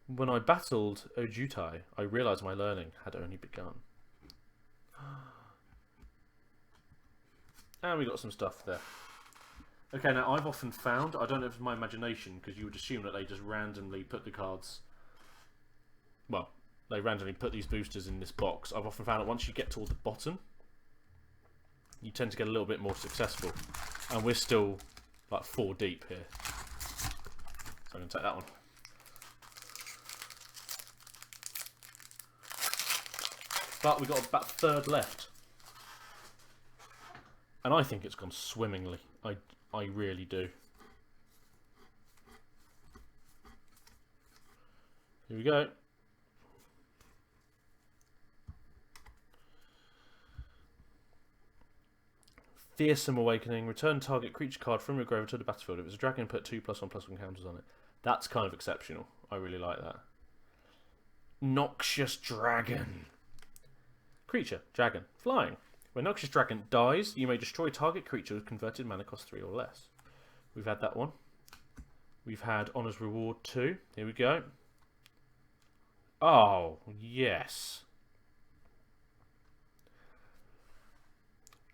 When I battled Ojutai, I realised my learning had only begun. And we got some stuff there. Okay, now I've often found, I don't know if it's my imagination, because you would assume that they just randomly put the cards, well, they randomly put these boosters in this box. I've often found that once you get toward the bottom, you tend to get a little bit more successful. And we're still like 4 deep here. So I'm going to take that one. But we've got about a third left. And I think it's gone swimmingly. I really do. Here we go. Fearsome Awakening. Return target creature card from your graveyard to the battlefield. If it's a dragon, put 2+1/+1 counters on it. That's kind of exceptional. I really like that. Noxious Dragon. Creature. Dragon. Flying. When Noxious Dragon dies, you may destroy target creature with converted mana cost 3 or less. We've had that one. We've had Honor's Reward 2. Here we go. Oh, yes.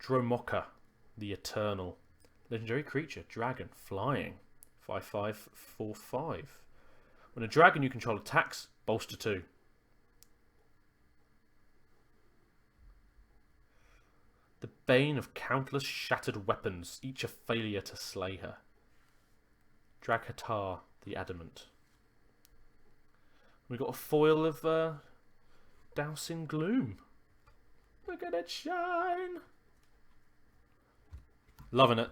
Dromoka, the Eternal. Legendary creature. Dragon. Flying. 5/5/4/5. When a dragon you control attacks, bolster 2. The bane of countless shattered weapons, each a failure to slay her. Draghatar, the Adamant. We got a foil of Dousing Gloom. Look at it shine. Loving it.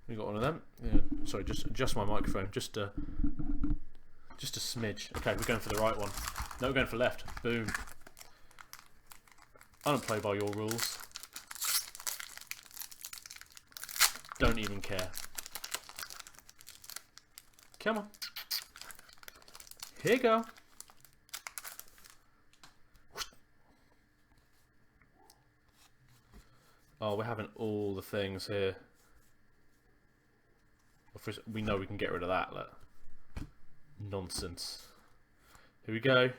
We got one of them. Yeah, sorry, just adjust my microphone, just a smidge. Okay, we're going for the right one. No, we're going for left. Boom. I don't play by your rules. Don't even care. Come on. Here you go. Oh, we're having all the things here. We know we can get rid of that. Look. Nonsense. Here we go.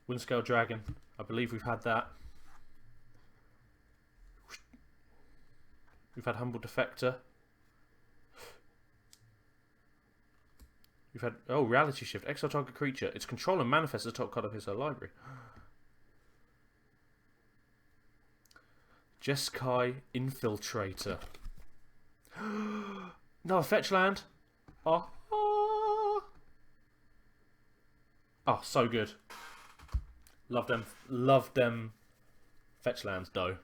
Windscale Dragon. I believe we've had that. We've had Humble Defector. We've had, oh, Reality Shift. Exile target creature. Its controller manifests as the top card of his library. Jeskai Infiltrator. No, fetch land. Oh. Oh, so good. Love them fetch lands though.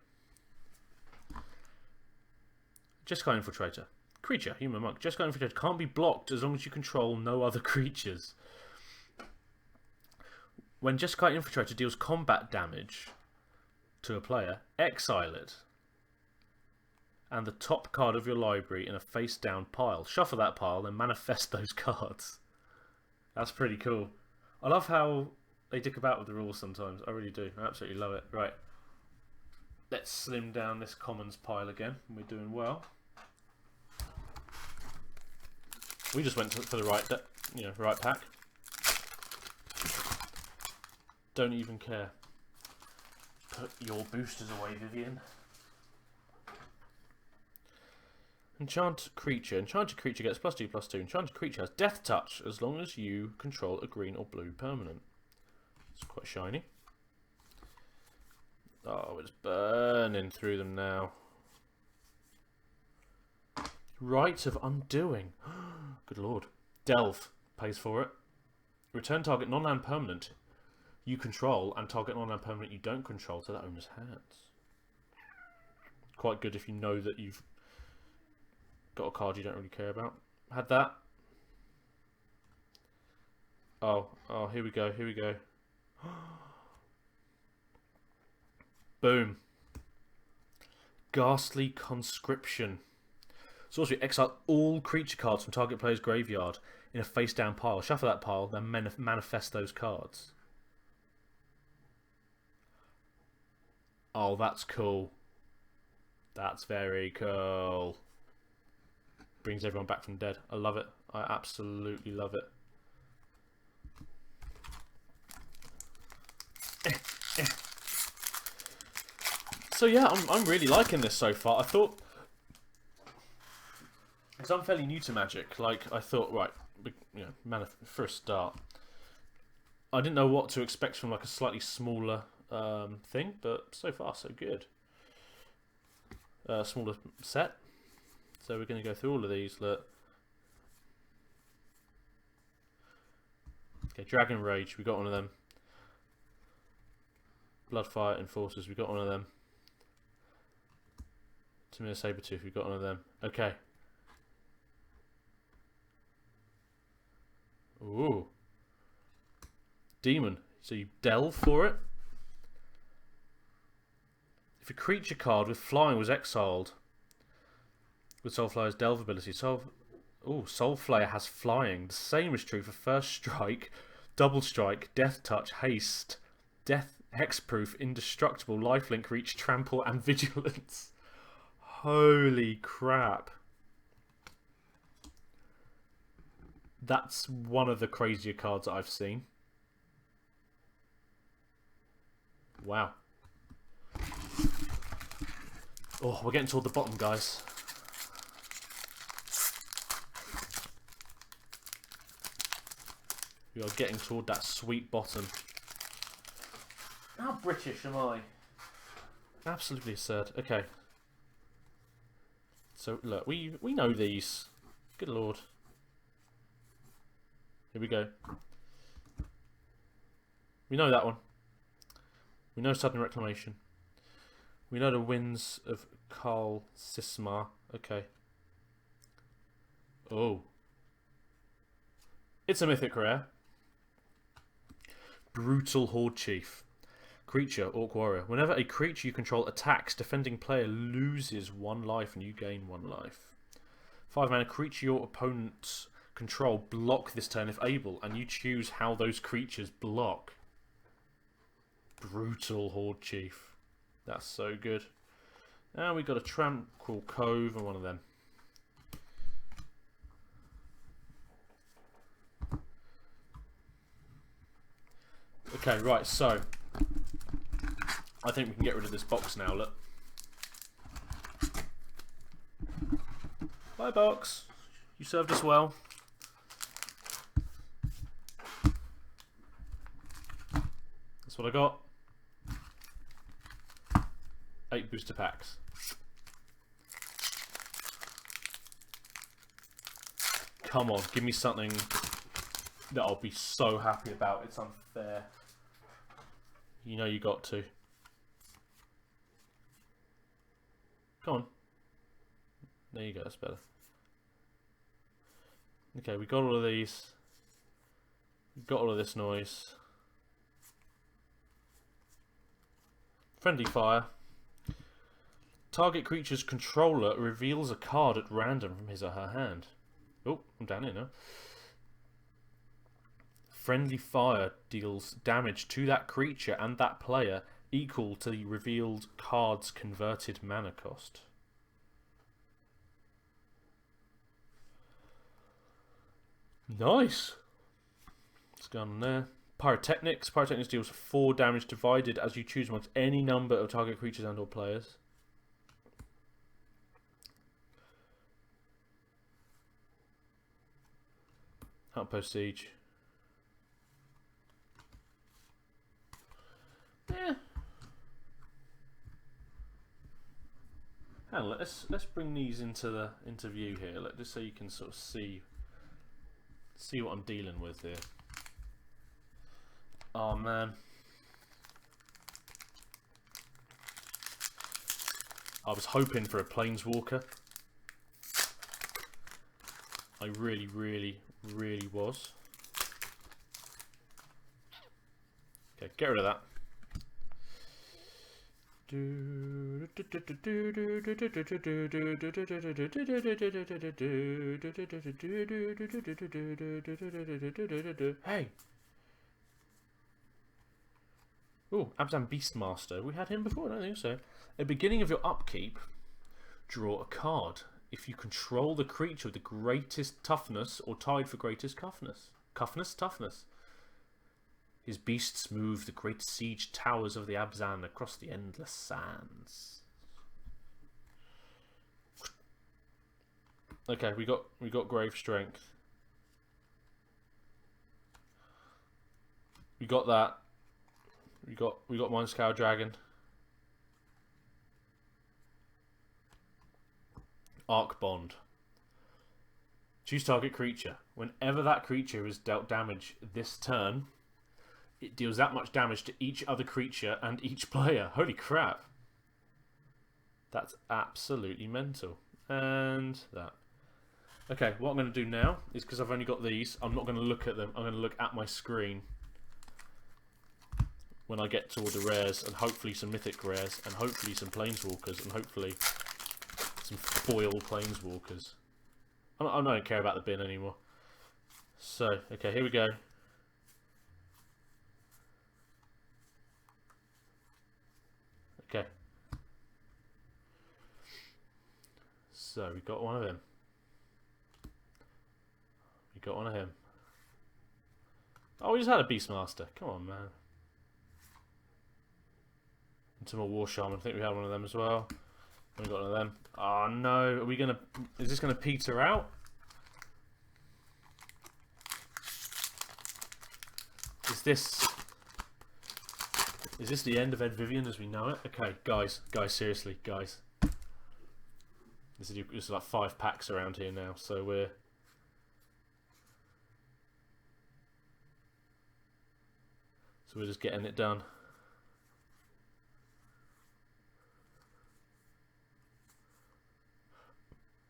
Jeskai Infiltrator. Creature, human monk. Jeskai Infiltrator can't be blocked as long as you control no other creatures. When Jeskai Infiltrator deals combat damage to a player, exile it. And the top card of your library in a face down pile. Shuffle that pile and manifest those cards. That's pretty cool. I love how they dick about with the rules sometimes. I really do. I absolutely love it. Right. Let's slim down this commons pile again. We're doing well. We just went for the right pack. Don't even care. Put your boosters away, Vivian. Enchanted creature. Enchanted creature gets +2/+2. Enchanted creature has Death Touch as long as you control a green or blue permanent. It's quite shiny. Oh, it's burning through them now. Rite of Undoing. Good lord. Delve pays for it. Return target non-land permanent you control and target non-land permanent you don't control to the owner's hands. Quite good if you know that you've got a card you don't really care about. Had that. Oh, here we go, here we go. Boom. Ghastly Conscription. Sorcery, exile all creature cards from target player's graveyard in a face-down pile. Shuffle that pile, then manifest those cards. Oh, that's cool. That's very cool. Brings everyone back from dead. I love it. I absolutely love it. So yeah, I'm really liking this so far. I thought, because I'm fairly new to Magic, like I thought, right, you know, for a start, I didn't know what to expect from like a slightly smaller thing, but so far so good. Smaller set. So we're going to go through all of these. Look. Okay, Dragon Rage, we got one of them. Bloodfire Enforcers, we got one of them. Tamir Sabertooth, we got one of them. Okay. Ooh. Demon. So you delve for it. If a creature card with flying was exiled with Soulflayer's delve ability, Soulflayer has flying. The same is true for first strike, double strike, death touch, haste, death, hexproof, indestructible, lifelink, reach, trample, and vigilance. Holy crap. That's one of the crazier cards that I've seen. Wow. Oh, we're getting toward the bottom, guys. We are getting toward that sweet bottom. How British am I? Absolutely absurd. Okay. So look, we know these. Good lord. Here we go. We know that one. We know Sudden Reclamation. We know the Winds of Karl Sismar. Okay. Oh. It's a mythic rare. Brutal Horde Chief. Creature, Orc Warrior. Whenever a creature you control attacks, defending player loses 1 life and you gain 1 life. 5 mana, creature your opponents control block this turn if able, and you choose how those creatures block. Brutal Horde Chief. That's so good. Now we got a Tranquil Cove and one of them. Okay, right, so I think we can get rid of this box now, look. Bye, box. You served us well. That's what I got. 8 booster packs. Come on, give me something that I'll be so happy about. It's unfair. You know you got to. Come on. There you go, that's better. Okay, we got all of these. We got all of this noise. Friendly Fire. Target creature's controller reveals a card at random from his or her hand. Oh, I'm down here now. Friendly Fire deals damage to that creature and that player equal to the revealed card's converted mana cost. Nice. What's going on there? Pyrotechnics. Pyrotechnics deals 4 damage divided as you choose amongst any number of target creatures and or players. Outpost Siege. hang on, let's bring these into view here. Just so you can sort of see what I'm dealing with here. Oh man, I was hoping for a planeswalker. I really was. Okay, get rid of that. Hey! Oh, Abzan Beastmaster. We had him before, I don't think so. At the beginning of your upkeep, draw a card. If you control the creature with the greatest toughness or tied for greatest toughness. His beasts move the great siege towers of the Abzan across the endless sands. Okay, we got Grave Strength. We got that. We got Mindscour Dragon. Arc Bond. Choose target creature. Whenever that creature is dealt damage this turn, it deals that much damage to each other creature and each player. Holy crap. That's absolutely mental. And that. Okay, what I'm going to do now is, because I've only got these, I'm not going to look at them. I'm going to look at my screen when I get to all the rares, and hopefully some mythic rares, and hopefully some planeswalkers, and hopefully some foil planeswalkers. I don't care about the bin anymore. So, okay, here we go. Okay. So, we got one of him. We got one of him. Oh, we just had a Beastmaster. Come on, man. And some more War Shaman. I think we had one of them as well. We got one of them. Oh no, are we gonna? Is this gonna peter out? Is this the end of Ed Vivian as we know it? Okay, guys, seriously, guys. This is like 5 packs around here now, so we're just getting it done.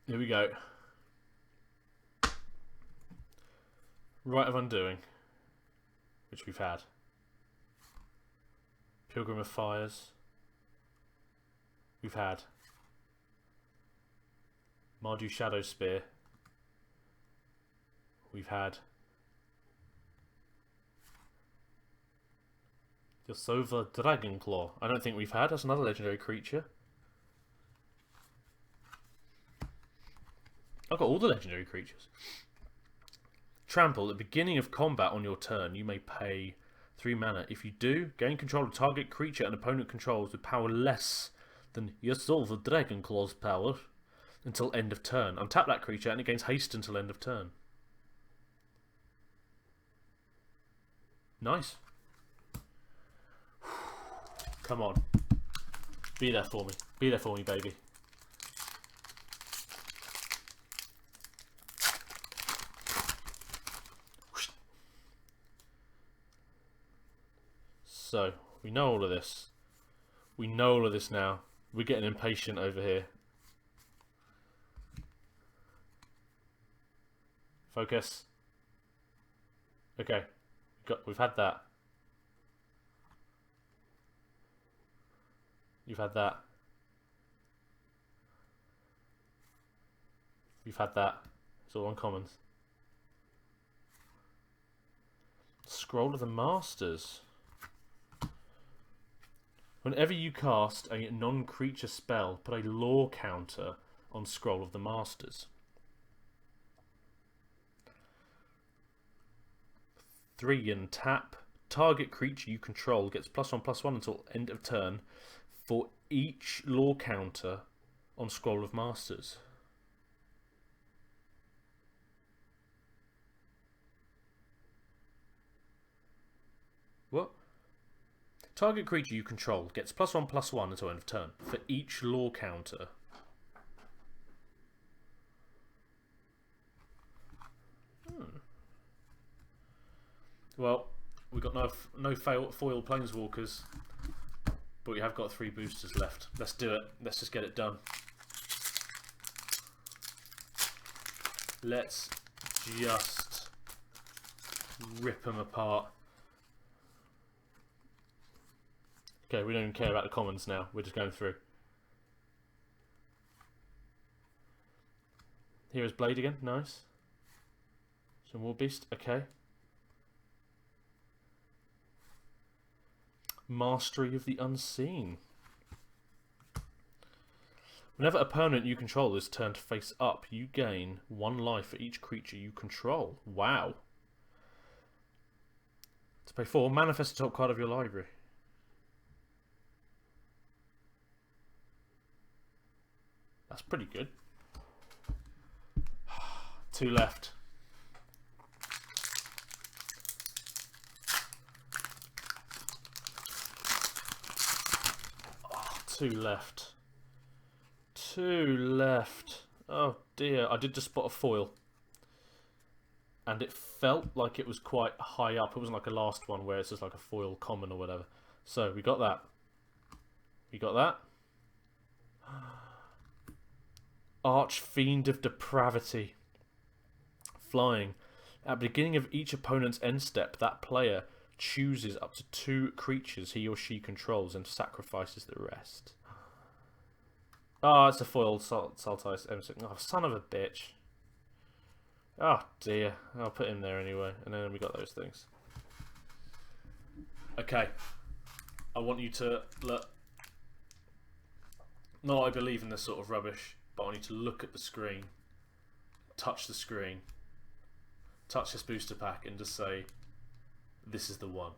Here we go. Rite of Undoing, which we've had. Pilgrim of Fires, we've had. Mardu Shadow Spear, we've had. Yosova Dragonclaw, I don't think we've had. That's another legendary creature. I've got all the legendary creatures. Trample. At the beginning of combat on your turn, you may pay 3 mana. If you do, gain control of target creature and opponent controls with power less than Yosova Dragonclaw's power until end of turn. Untap that creature and it gains haste until end of turn. Nice. Come on. Be there for me. Be there for me, baby. So, we know all of this. We know all of this now. We're getting impatient over here. Focus. Okay. We've had that. You've had that. You've had that. It's all uncommons. Scroll of the Masters. Whenever you cast a non-creature spell, put a lore counter on Scroll of the Masters. 3 and tap. Target creature you control gets +1/+1 until end of turn for each lore counter on Scroll of Masters. What? Target creature you control gets +1/+1 until end of turn for each lore counter Well, we've got no foil planeswalkers, but we have got 3 boosters left. Let's do it. Let's just get it done. Let's just rip them apart. Okay, we don't even care about the commons now. We're just going through. Hero's Blade again. Nice. Some more beast. Okay. Mastery of the Unseen. Whenever an opponent you control is turned face up, you gain 1 life for each creature you control. Wow. To pay 4, manifest the top card of your library. That's pretty good. 2 left. Oh, 2 left. 2 left. Oh dear, I did just spot a foil. And it felt like it was quite high up. It wasn't like a last one where it's just like a foil common or whatever. So we got that. We got that. Archfiend of Depravity. Flying. At the beginning of each opponent's end step, that player chooses up to 2 creatures he or she controls and sacrifices the rest. Oh, it's a foil Saltice M6. Oh, son of a bitch. Oh dear. I'll put him there anyway. And then we got those things. Okay. I want you to look. Not I believe in this sort of rubbish, but I want you to look at the screen. Touch the screen. Touch this booster pack and just say, this is the one.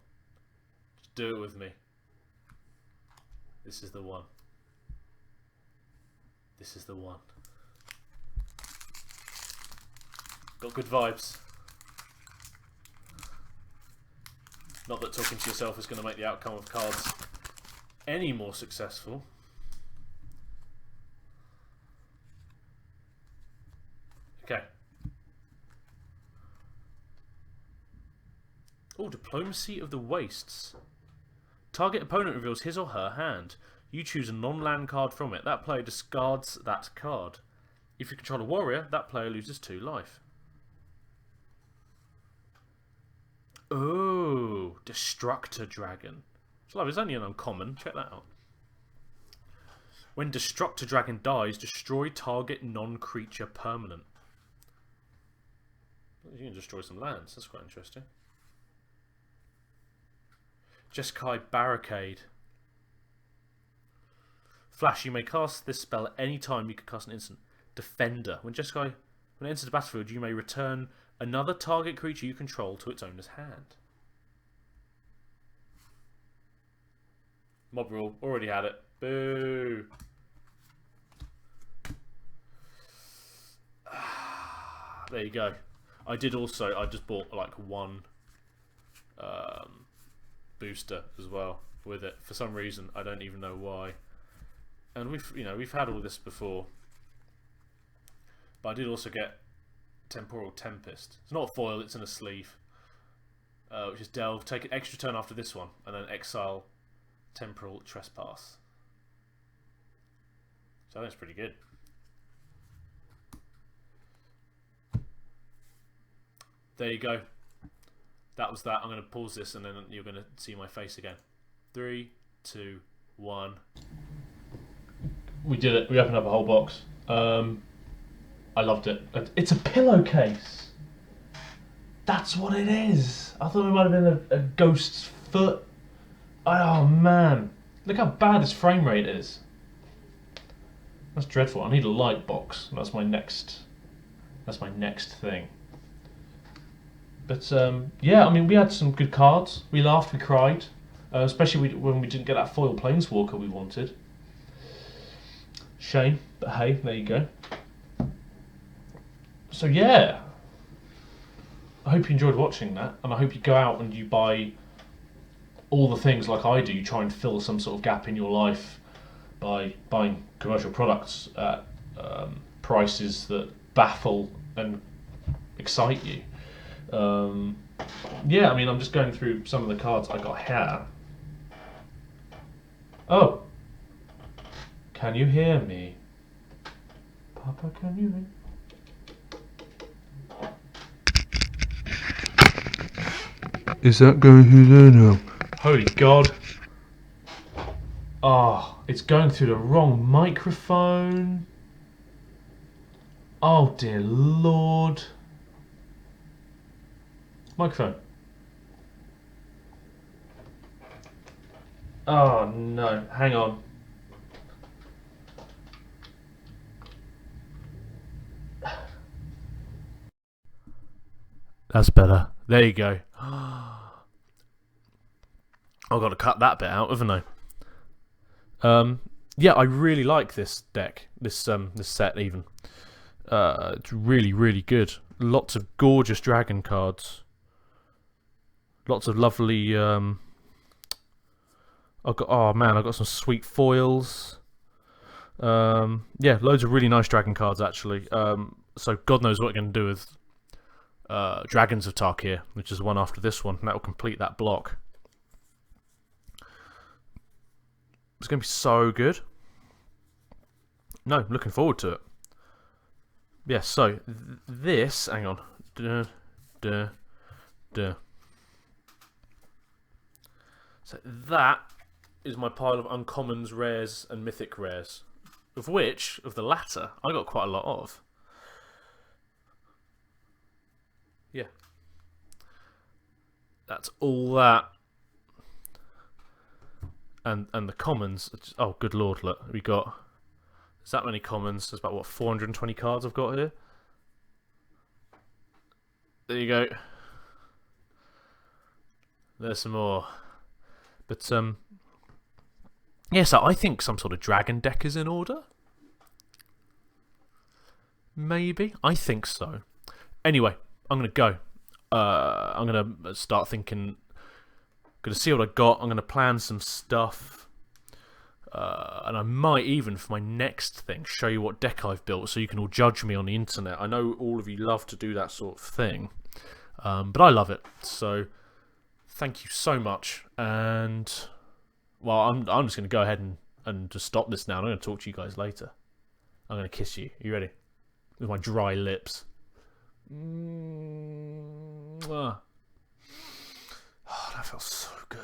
Just do it with me. This is the one. This is the one. Got good vibes. Not that talking to yourself is going to make the outcome of cards any more successful. Okay. Oh, Diplomacy of the Wastes. Target opponent reveals his or her hand. You choose a non-land card from it. That player discards that card. If you control a warrior, that player loses 2 life. Oh, Destructor Dragon. It's only an uncommon. Check that out. When Destructor Dragon dies, destroy target non-creature permanent. You can destroy some lands. That's quite interesting. Jeskai Barricade. Flash, you may cast this spell at any time you can cast an instant. Defender. When it enters the battlefield, you may return another target creature you control to its owner's hand. Mob Rule. Already had it. Boo. There you go. I just bought like 1 booster as well with it for some reason. I don't even know why. And we've had all this before. But I did also get Temporal Tempest. It's not a foil, it's in a sleeve. Which is Delve. Take an extra turn after this one, and then exile Temporal Trespass. So I think it's pretty good. There you go. That was that. I'm going to pause this and then you're going to see my face again. 3, 2, 1. We did it. We opened up a whole box. I loved it. It's a pillowcase. That's what it is. I thought it might have been a ghost's foot. Oh man. Look how bad this frame rate is. That's dreadful. I need a light box. That's my next thing. But yeah, I mean, we had some good cards. We laughed, we cried, especially when we didn't get that foil planeswalker we wanted. Shame, but hey, there you go. So yeah, I hope you enjoyed watching that, and I hope you go out and you buy all the things like I do. You try and fill some sort of gap in your life by buying commercial products at prices that baffle and excite you. yeah, I mean, I'm just going through some of the cards I got here. Oh, can you hear me? Papa, can you hear me? Is that going through there now? Holy God. Oh, it's going through the wrong microphone. Oh, dear Lord. Microphone. Oh, no. Hang on. That's better. There you go. I've got to cut that bit out, haven't I? Yeah, I really like this deck. This set even. It's really, really good. Lots of gorgeous dragon cards. Lots of lovely. I've got. Oh man, I've got some sweet foils. Yeah, loads of really nice dragon cards actually. So God knows what we're going to do with Dragons of Tarkir, which is the one after this one. And that will complete that block. It's going to be so good. No, looking forward to it. Yeah, so this. Hang on. So that is my pile of uncommons, rares, and mythic rares. Of which, of the latter, I got quite a lot of. Yeah. That's all that. And the commons. Oh, good lord, look. We got. Is that many commons? There's about, what, 420 cards I've got here? There you go. There's some more. But, yeah, so I think some sort of dragon deck is in order. Maybe. I think so. Anyway, I'm going to go. I'm going to start thinking. Going to see what I got. I'm going to plan some stuff. And I might even, for my next thing, show you what deck I've built so you can all judge me on the internet. I know all of you love to do that sort of thing. But I love it. So, thank you so much. And, well, I'm just going to go ahead and just stop this now. I'm going to talk to you guys later. I'm going to kiss you. Are you ready? With my dry lips. Oh, that feels so good.